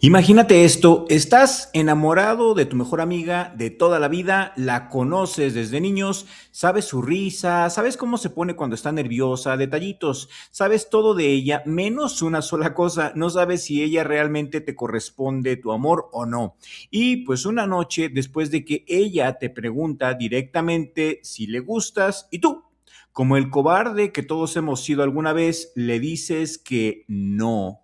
Imagínate esto, estás enamorado de tu mejor amiga de toda la vida, la conoces desde niños, sabes su risa, sabes cómo se pone cuando está nerviosa, detallitos, sabes todo de ella, menos una sola cosa, no sabes si ella realmente te corresponde tu amor o no. Y pues una noche, después de que ella te pregunta directamente si le gustas, y tú, como el cobarde que todos hemos sido alguna vez, le dices que no.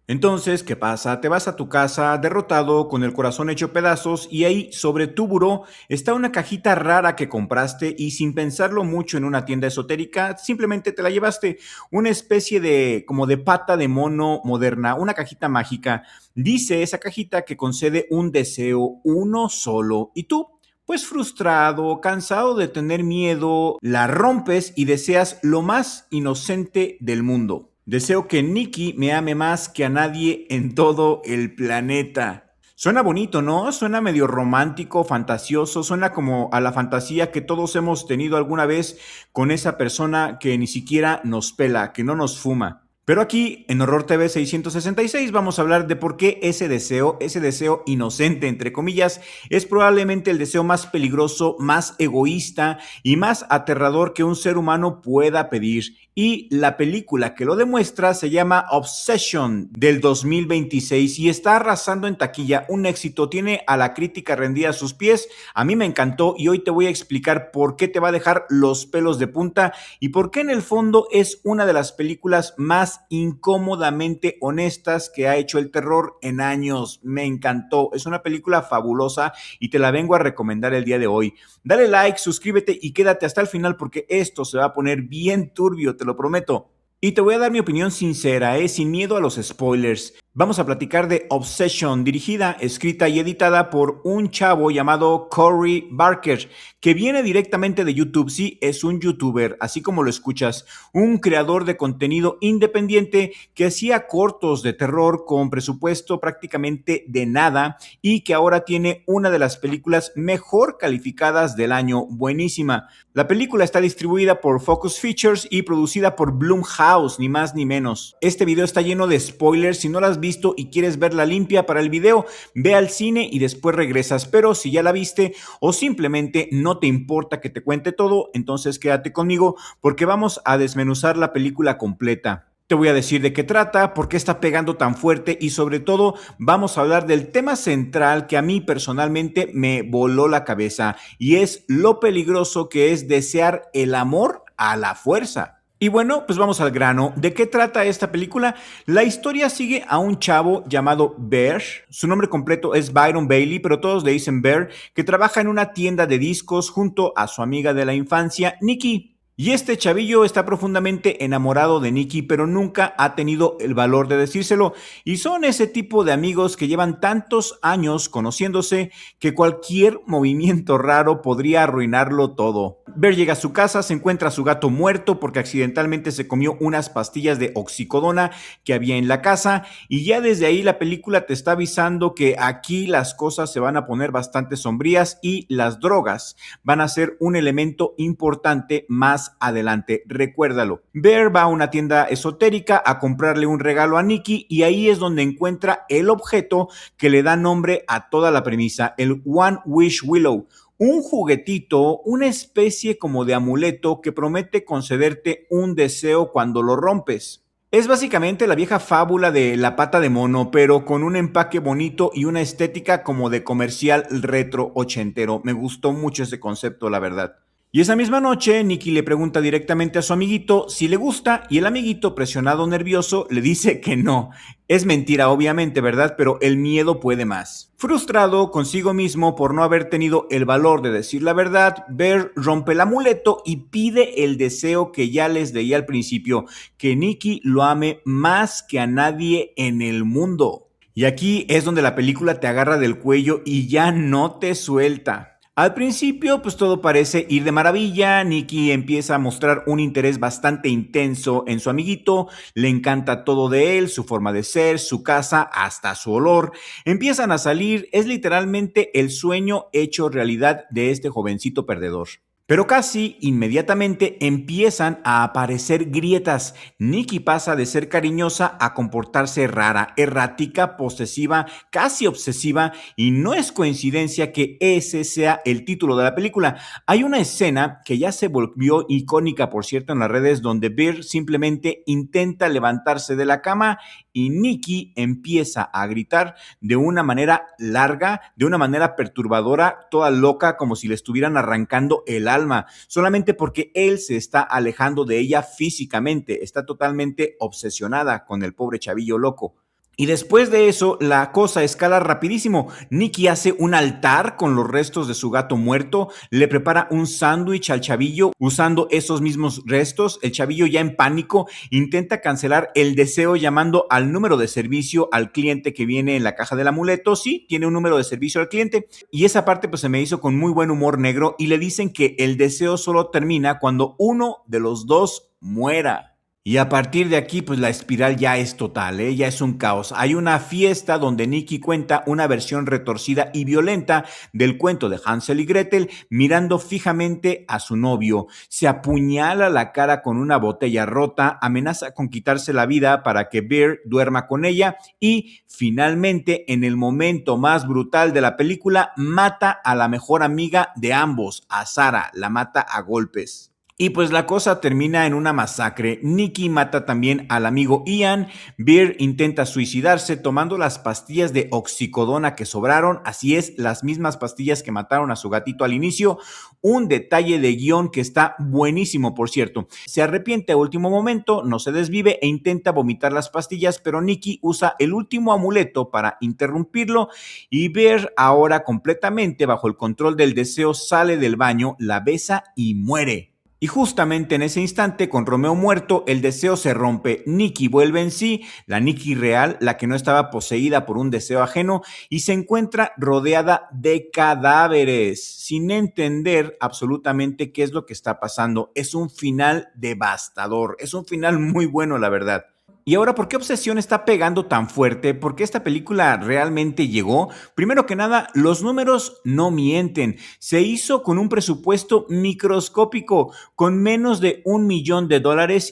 Entonces, ¿qué pasa? Te vas a tu casa derrotado, con el corazón hecho pedazos, y ahí sobre tu buró está una cajita rara que compraste y sin pensarlo mucho en una tienda esotérica, simplemente te la llevaste. Una especie de como de pata de mono moderna, una cajita mágica. Dice esa cajita que concede un deseo, uno solo, y tú, pues frustrado, cansado de tener miedo, la rompes y deseas lo más inocente del mundo. Deseo que Nikki me ame más que a nadie en todo el planeta. Suena bonito, ¿no? Suena medio romántico, fantasioso, suena como a la fantasía que todos hemos tenido alguna vez con esa persona que ni siquiera nos pela, que no nos fuma. Pero aquí, en Horror TV 666, vamos a hablar de por qué ese deseo inocente, entre comillas, es probablemente el deseo más peligroso, más egoísta y más aterrador que un ser humano pueda pedir. Y la película que lo demuestra se llama Obsession del 2026 y está arrasando en taquilla, un éxito, tiene a la crítica rendida a sus pies. A mí me encantó y hoy te voy a explicar por qué te va a dejar los pelos de punta y por qué en el fondo es una de las películas más incómodamente honestas que ha hecho el terror en años. Me encantó, es una película fabulosa y te la vengo a recomendar el día de hoy. Dale like, suscríbete y quédate hasta el final porque esto se va a poner bien turbio, te lo prometo. Y te voy a dar mi opinión sincera, sin miedo a los spoilers. Vamos a platicar de Obsession, dirigida, escrita y editada por un chavo llamado Cory Barker, que viene directamente de YouTube. Sí, es un youtuber, así como lo escuchas, un creador de contenido independiente que hacía cortos de terror con presupuesto prácticamente de nada y que ahora tiene una de las películas mejor calificadas del año, buenísima. La película está distribuida por Focus Features y producida por Blumhouse, ni más ni menos. Este video está lleno de spoilers. Si no la has visto y quieres verla limpia para el video, ve al cine y después regresas. Pero si ya la viste o simplemente no te importa que te cuente todo, entonces quédate conmigo porque vamos a desmenuzar la película completa. Te voy a decir de qué trata, por qué está pegando tan fuerte y sobre todo vamos a hablar del tema central que a mí personalmente me voló la cabeza y es lo peligroso que es desear el amor a la fuerza. Y bueno, pues vamos al grano. ¿De qué trata esta película? La historia sigue a un chavo llamado Bear. Su nombre completo es Byron Bailey, pero todos le dicen Bear, que trabaja en una tienda de discos junto a su amiga de la infancia, Nikki. Y este chavillo está profundamente enamorado de Nikki, pero nunca ha tenido el valor de decírselo. Y son ese tipo de amigos que llevan tantos años conociéndose que cualquier movimiento raro podría arruinarlo todo. Bear llega a su casa, se encuentra a su gato muerto porque accidentalmente se comió unas pastillas de oxicodona que había en la casa y ya desde ahí la película te está avisando que aquí las cosas se van a poner bastante sombrías y las drogas van a ser un elemento importante más adelante. Recuérdalo. Bear va a una tienda esotérica a comprarle un regalo a Nikki y ahí es donde encuentra el objeto que le da nombre a toda la premisa, el One Wish Willow. Un juguetito, una especie como de amuleto que promete concederte un deseo cuando lo rompes. Es básicamente la vieja fábula de la pata de mono, pero con un empaque bonito y una estética como de comercial retro ochentero. Me gustó mucho ese concepto, la verdad. Y esa misma noche, Nikki le pregunta directamente a su amiguito si le gusta y el amiguito, presionado, nervioso, le dice que no. Es mentira, obviamente, ¿verdad? Pero el miedo puede más. Frustrado consigo mismo por no haber tenido el valor de decir la verdad, Bear rompe el amuleto y pide el deseo que ya les leí al principio, que Nikki lo ame más que a nadie en el mundo. Y aquí es donde la película te agarra del cuello y ya no te suelta. Al principio, pues todo parece ir de maravilla. Nikki empieza a mostrar un interés bastante intenso en su amiguito, le encanta todo de él, su forma de ser, su casa, hasta su olor. Empiezan a salir, es literalmente el sueño hecho realidad de este jovencito perdedor. Pero casi inmediatamente empiezan a aparecer grietas. Nikki pasa de ser cariñosa a comportarse rara, errática, posesiva, casi obsesiva, y no es coincidencia que ese sea el título de la película. Hay una escena que ya se volvió icónica, por cierto, en las redes, donde Bear simplemente intenta levantarse de la cama y Nikki empieza a gritar de una manera larga, de una manera perturbadora, toda loca, como si le estuvieran arrancando el alma, solamente porque él se está alejando de ella físicamente, está totalmente obsesionada con el pobre chavillo loco. Y después de eso, la cosa escala rapidísimo. Nikki hace un altar con los restos de su gato muerto, le prepara un sándwich al chavillo usando esos mismos restos. El chavillo, ya en pánico, intenta cancelar el deseo llamando al número de servicio al cliente que viene en la caja del amuleto. Sí, tiene un número de servicio al cliente. Y esa parte pues se me hizo con muy buen humor negro, y le dicen que el deseo solo termina cuando uno de los dos muera. Y a partir de aquí, pues la espiral ya es total, ¿eh? Ya es un caos. Hay una fiesta donde Nikki cuenta una versión retorcida y violenta del cuento de Hansel y Gretel, mirando fijamente a su novio. Se apuñala la cara con una botella rota, amenaza con quitarse la vida para que Bear duerma con ella y finalmente, en el momento más brutal de la película, mata a la mejor amiga de ambos, a Sarah, la mata a golpes. Y pues la cosa termina en una masacre. Nikki mata también al amigo Ian. Bear intenta suicidarse tomando las pastillas de oxicodona que sobraron. Así es, las mismas pastillas que mataron a su gatito al inicio. Un detalle de guión que está buenísimo, por cierto. Se arrepiente a último momento, no se desvive e intenta vomitar las pastillas, pero Nikki usa el último amuleto para interrumpirlo y Bear, ahora completamente bajo el control del deseo, sale del baño, la besa y muere. Y justamente en ese instante, con Romeo muerto, el deseo se rompe. Nikki vuelve en sí, la Nikki real, la que no estaba poseída por un deseo ajeno, y se encuentra rodeada de cadáveres, sin entender absolutamente qué es lo que está pasando. Es un final devastador, es un final muy bueno, la verdad. Y ahora, ¿por qué Obsesión está pegando tan fuerte? ¿Por qué esta película realmente llegó? Primero que nada, los números no mienten. Se hizo con un presupuesto microscópico, con menos de $1 millón,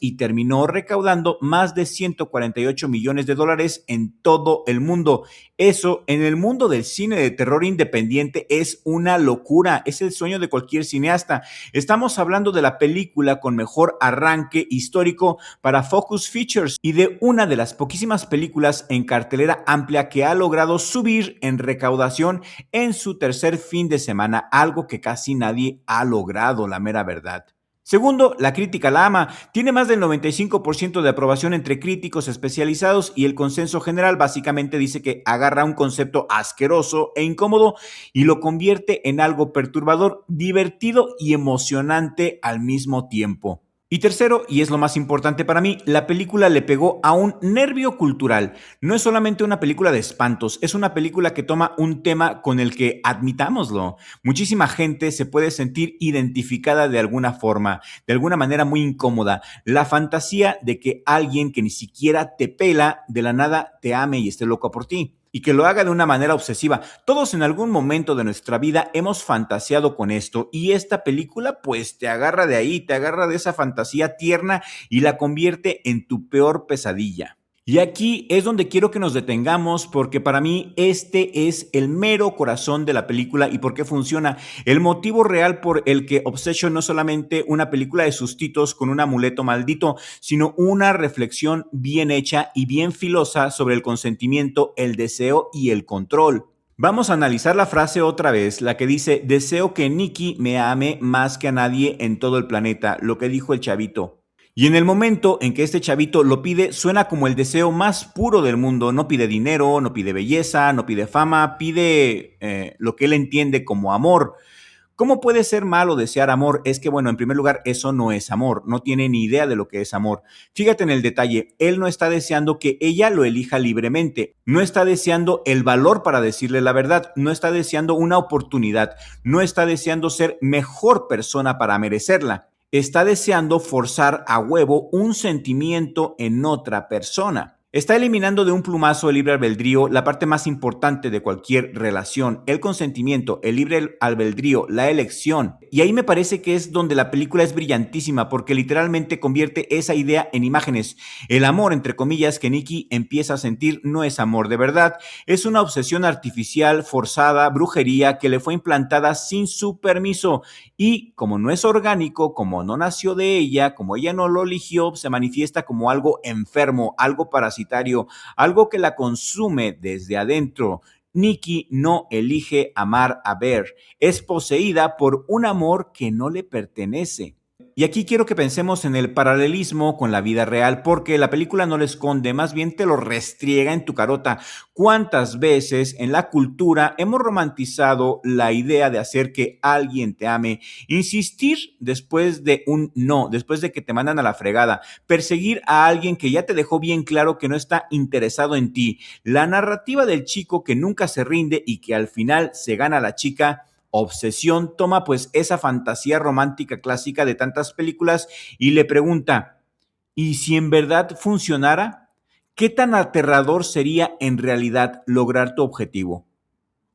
y terminó recaudando más de 148 millones de dólares en todo el mundo. Eso, en el mundo del cine de terror independiente, es una locura. Es el sueño de cualquier cineasta. Estamos hablando de la película con mejor arranque histórico para Focus Features y de una de las poquísimas películas en cartelera amplia que ha logrado subir en recaudación en su tercer fin de semana, algo que casi nadie ha logrado, la mera verdad. Segundo, la crítica la ama. Tiene más del 95% de aprobación entre críticos especializados y el consenso general básicamente dice que agarra un concepto asqueroso e incómodo y lo convierte en algo perturbador, divertido y emocionante al mismo tiempo. Y tercero, y es lo más importante para mí, la película le pegó a un nervio cultural. No es solamente una película de espantos, es una película que toma un tema con el que, admitámoslo, muchísima gente se puede sentir identificada de alguna forma, de alguna manera muy incómoda. La fantasía de que alguien que ni siquiera te pela, de la nada te ame y esté loco por ti. Y que lo haga de una manera obsesiva. Todos en algún momento de nuestra vida hemos fantaseado con esto y esta película pues te agarra de ahí, te agarra de esa fantasía tierna y la convierte en tu peor pesadilla. Y aquí es donde quiero que nos detengamos porque para mí este es el mero corazón de la película y por qué funciona. El motivo real por el que Obsession no es solamente una película de sustitos con un amuleto maldito, sino una reflexión bien hecha y bien filosa sobre el consentimiento, el deseo y el control. Vamos a analizar la frase otra vez, la que dice: deseo que Nikki me ame más que a nadie en todo el planeta, lo que dijo el chavito. Y en el momento en que este chavito lo pide, suena como el deseo más puro del mundo. No pide dinero, no pide belleza, no pide fama, pide lo que él entiende como amor. ¿Cómo puede ser malo desear amor? Es que, bueno, en primer lugar, eso no es amor. No tiene ni idea de lo que es amor. Fíjate en el detalle. Él no está deseando que ella lo elija libremente. No está deseando el valor para decirle la verdad. No está deseando una oportunidad. No está deseando ser mejor persona para merecerla. Está deseando forzar a huevo un sentimiento en otra persona. Está eliminando de un plumazo el libre albedrío, la parte más importante de cualquier relación, el consentimiento, el libre albedrío, la elección. Y ahí me parece que es donde la película es brillantísima, porque literalmente convierte esa idea en imágenes. El amor, entre comillas, que Nikki empieza a sentir no es amor de verdad, es una obsesión artificial, forzada, brujería que le fue implantada sin su permiso. Y como no es orgánico, como no nació de ella, como ella no lo eligió, se manifiesta como algo enfermo, algo parasitario, algo que la consume desde adentro. Nikki no elige amar a Bear, es poseída por un amor que no le pertenece. Y aquí quiero que pensemos en el paralelismo con la vida real, porque la película no lo esconde, más bien te lo restriega en tu carota. ¿Cuántas veces en la cultura hemos romantizado la idea de hacer que alguien te ame? Insistir después de un no, después de que te mandan a la fregada, perseguir a alguien que ya te dejó bien claro que no está interesado en ti. La narrativa del chico que nunca se rinde y que al final se gana a la chica. Obsesión toma pues esa fantasía romántica clásica de tantas películas y le pregunta, ¿y si en verdad funcionara? ¿Qué tan aterrador sería en realidad lograr tu objetivo?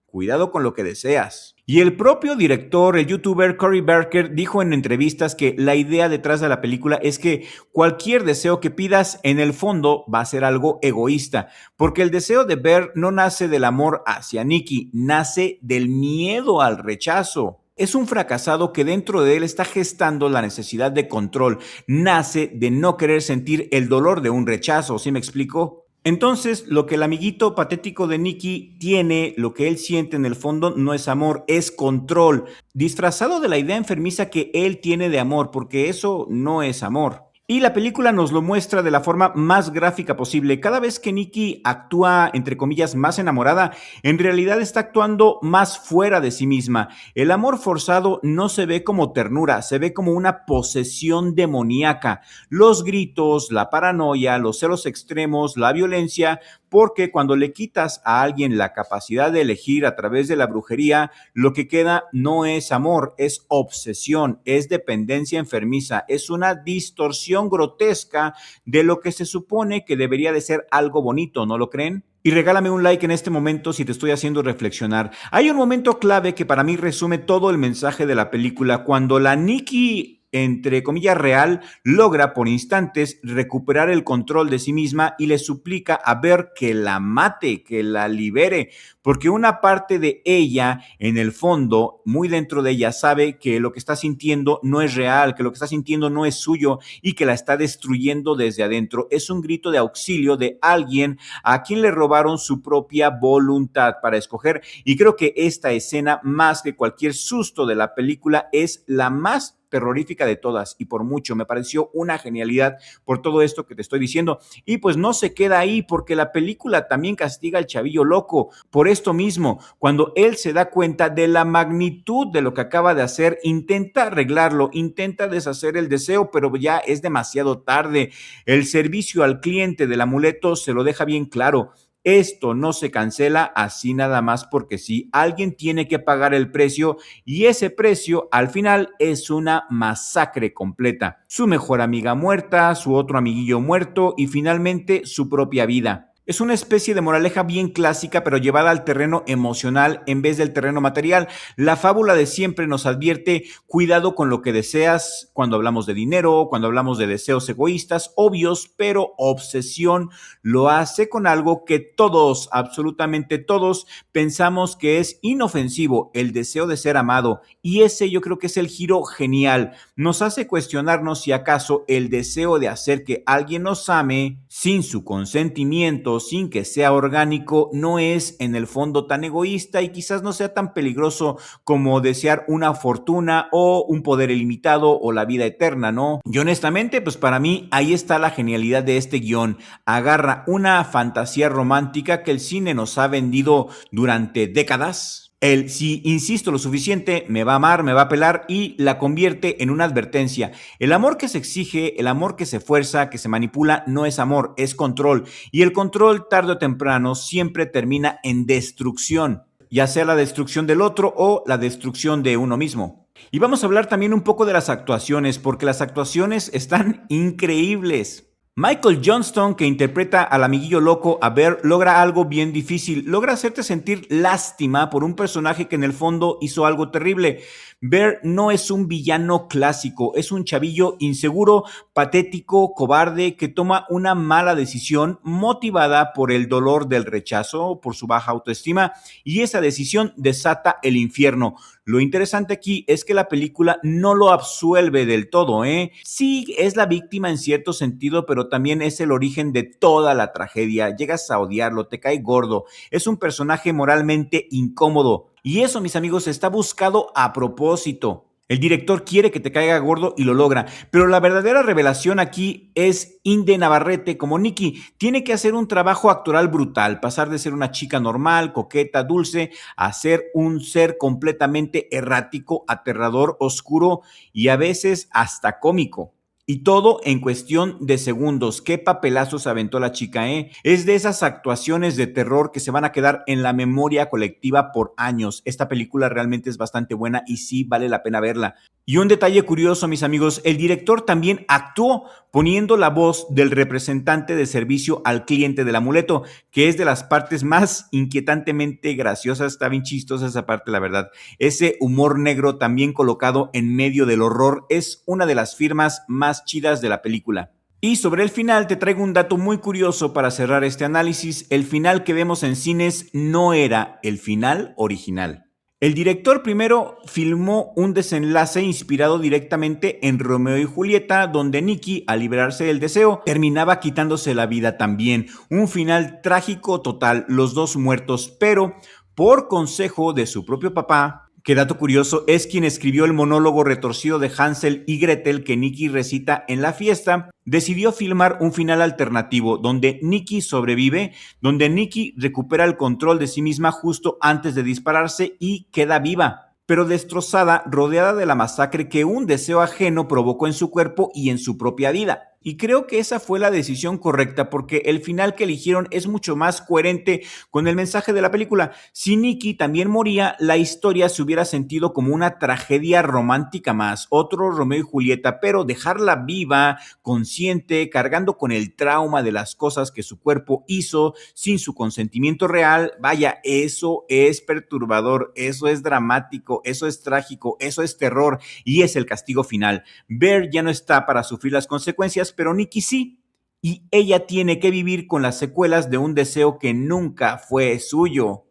Cuidado con lo que deseas. Y el propio director, el youtuber Cory Barker, dijo en entrevistas que la idea detrás de la película es que cualquier deseo que pidas en el fondo va a ser algo egoísta, porque el deseo de Bear no nace del amor hacia Nikki, nace del miedo al rechazo. Es un fracasado que dentro de él está gestando la necesidad de control, nace de no querer sentir el dolor de un rechazo, ¿sí me explico? Entonces, lo que el amiguito patético de Nikki tiene, lo que él siente en el fondo, no es amor, es control, disfrazado de la idea enfermiza que él tiene de amor, porque eso no es amor. Y la película nos lo muestra de la forma más gráfica posible. Cada vez que Nikki actúa, entre comillas, más enamorada, en realidad está actuando más fuera de sí misma. El amor forzado no se ve como ternura, se ve como una posesión demoníaca. Los gritos, la paranoia, los celos extremos, la violencia, porque cuando le quitas a alguien la capacidad de elegir a través de la brujería, lo que queda no es amor, es obsesión, es dependencia enfermiza, es una distorsión grotesca de lo que se supone que debería de ser algo bonito, ¿no lo creen? Y regálame un like en este momento si te estoy haciendo reflexionar. Hay un momento clave que para mí resume todo el mensaje de la película, cuando la Nikki entre comillas real, logra por instantes recuperar el control de sí misma y le suplica a Ver que la mate, que la libere, porque una parte de ella, en el fondo, muy dentro de ella, sabe que lo que está sintiendo no es real, que lo que está sintiendo no es suyo y que la está destruyendo desde adentro. Es un grito de auxilio de alguien a quien le robaron su propia voluntad para escoger, y creo que esta escena, más que cualquier susto de la película, es la más terrorífica de todas y por mucho me pareció una genialidad por todo esto que te estoy diciendo. Y pues no se queda ahí, porque la película también castiga al chavillo loco por esto mismo. Cuando él se da cuenta de la magnitud de lo que acaba de hacer, intenta arreglarlo, intenta deshacer el deseo, pero ya es demasiado tarde. El servicio al cliente del amuleto se lo deja bien claro. Esto no se cancela así nada más porque sí. Alguien tiene que pagar el precio y ese precio al final es una masacre completa. Su mejor amiga muerta, su otro amiguillo muerto y finalmente su propia vida. Es una especie de moraleja bien clásica, pero llevada al terreno emocional en vez del terreno material. La fábula de siempre nos advierte: cuidado con lo que deseas cuando hablamos de dinero, cuando hablamos de deseos egoístas, obvios, pero obsesión lo hace con algo que todos, absolutamente todos, pensamos que es inofensivo: el deseo de ser amado. Y ese yo creo que es el giro genial. Nos hace cuestionarnos si acaso el deseo de hacer que alguien nos ame sin su consentimiento, sin que sea orgánico, no es en el fondo tan egoísta y quizás no sea tan peligroso como desear una fortuna o un poder ilimitado o la vida eterna, ¿no? Y honestamente, pues para mí ahí está la genialidad de este guión. Agarra una fantasía romántica que el cine nos ha vendido durante décadas. El si insisto lo suficiente, me va a amar, me va a pelar, y la convierte en una advertencia. El amor que se exige, el amor que se fuerza, que se manipula, no es amor, es control. Y el control, tarde o temprano, siempre termina en destrucción, ya sea la destrucción del otro o la destrucción de uno mismo. Y vamos a hablar también un poco de las actuaciones, porque las actuaciones están increíbles. Michael Johnston, que interpreta al amiguillo loco a Bear, logra algo bien difícil. Logra hacerte sentir lástima por un personaje que en el fondo hizo algo terrible. Bear no es un villano clásico, es un chavillo inseguro, patético, cobarde, que toma una mala decisión motivada por el dolor del rechazo, por su baja autoestima, y esa decisión desata el infierno. Lo interesante aquí es que la película no lo absuelve del todo, ¿eh? Sí, es la víctima en cierto sentido, pero también es el origen de toda la tragedia. Llegas a odiarlo, te cae gordo. Es un personaje moralmente incómodo. Y eso, mis amigos, está buscado a propósito. El director quiere que te caiga gordo y lo logra, pero la verdadera revelación aquí es Inde Navarrete como Nikki. Tiene que hacer un trabajo actoral brutal, pasar de ser una chica normal, coqueta, dulce, a ser un ser completamente errático, aterrador, oscuro y a veces hasta cómico. Y todo en cuestión de segundos. Qué papelazos aventó la chica, ¿eh? Es de esas actuaciones de terror que se van a quedar en la memoria colectiva por años. Esta película realmente es bastante buena y sí vale la pena verla. Y un detalle curioso, mis amigos, el director también actuó poniendo la voz del representante de servicio al cliente del amuleto, que es de las partes más inquietantemente graciosas. Está bien chistosa esa parte, la verdad. Ese humor negro también colocado en medio del horror es una de las firmas más chidas de la película. Y sobre el final te traigo un dato muy curioso para cerrar este análisis. El final que vemos en cines no era el final original. El director primero filmó un desenlace inspirado directamente en Romeo y Julieta, donde Nikki, al liberarse del deseo, terminaba quitándose la vida también. Un final trágico total, los dos muertos, pero por consejo de su propio papá, que dato curioso, es quien escribió el monólogo retorcido de Hansel y Gretel que Nikki recita en la fiesta, decidió filmar un final alternativo donde Nikki sobrevive, donde Nikki recupera el control de sí misma justo antes de dispararse y queda viva, pero destrozada, rodeada de la masacre que un deseo ajeno provocó en su cuerpo y en su propia vida. Y creo que esa fue la decisión correcta porque el final que eligieron es mucho más coherente con el mensaje de la película. Si Nikki también moría, la historia se hubiera sentido como una tragedia romántica más, otro Romeo y Julieta, pero dejarla viva, consciente, cargando con el trauma de las cosas que su cuerpo hizo sin su consentimiento real, vaya, eso es perturbador, eso es dramático, eso es trágico, eso es terror y es el castigo final. Bear ya no está para sufrir las consecuencias, pero Nikki sí, y ella tiene que vivir con las secuelas de un deseo que nunca fue suyo.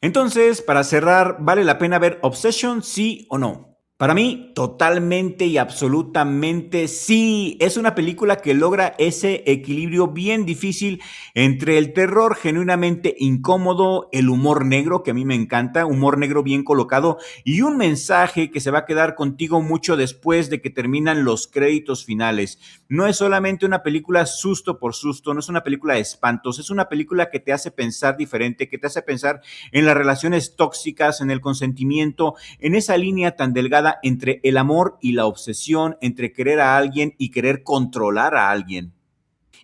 Entonces, para cerrar, ¿vale la pena ver Obsession, sí o no? Para mí, totalmente y absolutamente sí. Es una película que logra ese equilibrio bien difícil entre el terror genuinamente incómodo, el humor negro, que a mí me encanta, humor negro bien colocado, y un mensaje que se va a quedar contigo mucho después de que terminan los créditos finales. No es solamente una película susto por susto, no es una película de espantos, es una película que te hace pensar diferente, que te hace pensar en las relaciones tóxicas, en el consentimiento, en esa línea tan delgada entre el amor y la obsesión, entre querer a alguien y querer controlar a alguien.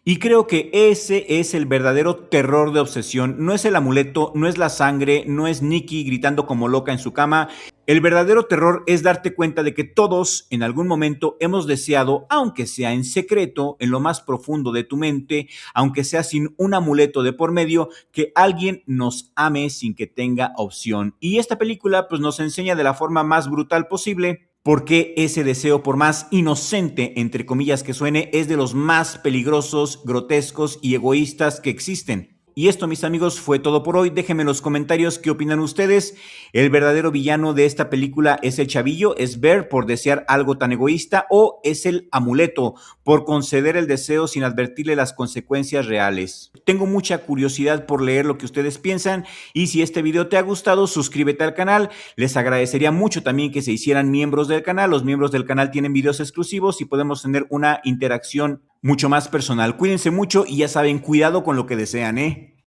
Y creo que ese es el verdadero terror de Obsesión. No es el amuleto, no es la sangre, no es Nikki gritando como loca en su cama. El verdadero terror es darte cuenta de que todos en algún momento hemos deseado, aunque sea en secreto, en lo más profundo de tu mente, aunque sea sin un amuleto de por medio, que alguien nos ame sin que tenga opción. Y esta película pues nos enseña de la forma más brutal posible porque ese deseo, por más inocente, entre comillas, que suene, es de los más peligrosos, grotescos y egoístas que existen. Y esto, mis amigos, fue todo por hoy. Déjenme en los comentarios qué opinan ustedes. ¿El verdadero villano de esta película es el chavillo, es Bear por desear algo tan egoísta, o es el amuleto por conceder el deseo sin advertirle las consecuencias reales? Tengo mucha curiosidad por leer lo que ustedes piensan, y si este video te ha gustado, suscríbete al canal. Les agradecería mucho también que se hicieran miembros del canal. Los miembros del canal tienen videos exclusivos y podemos tener una interacción mucho más personal. Cuídense mucho y ya saben, cuidado con lo que desean, ¿eh?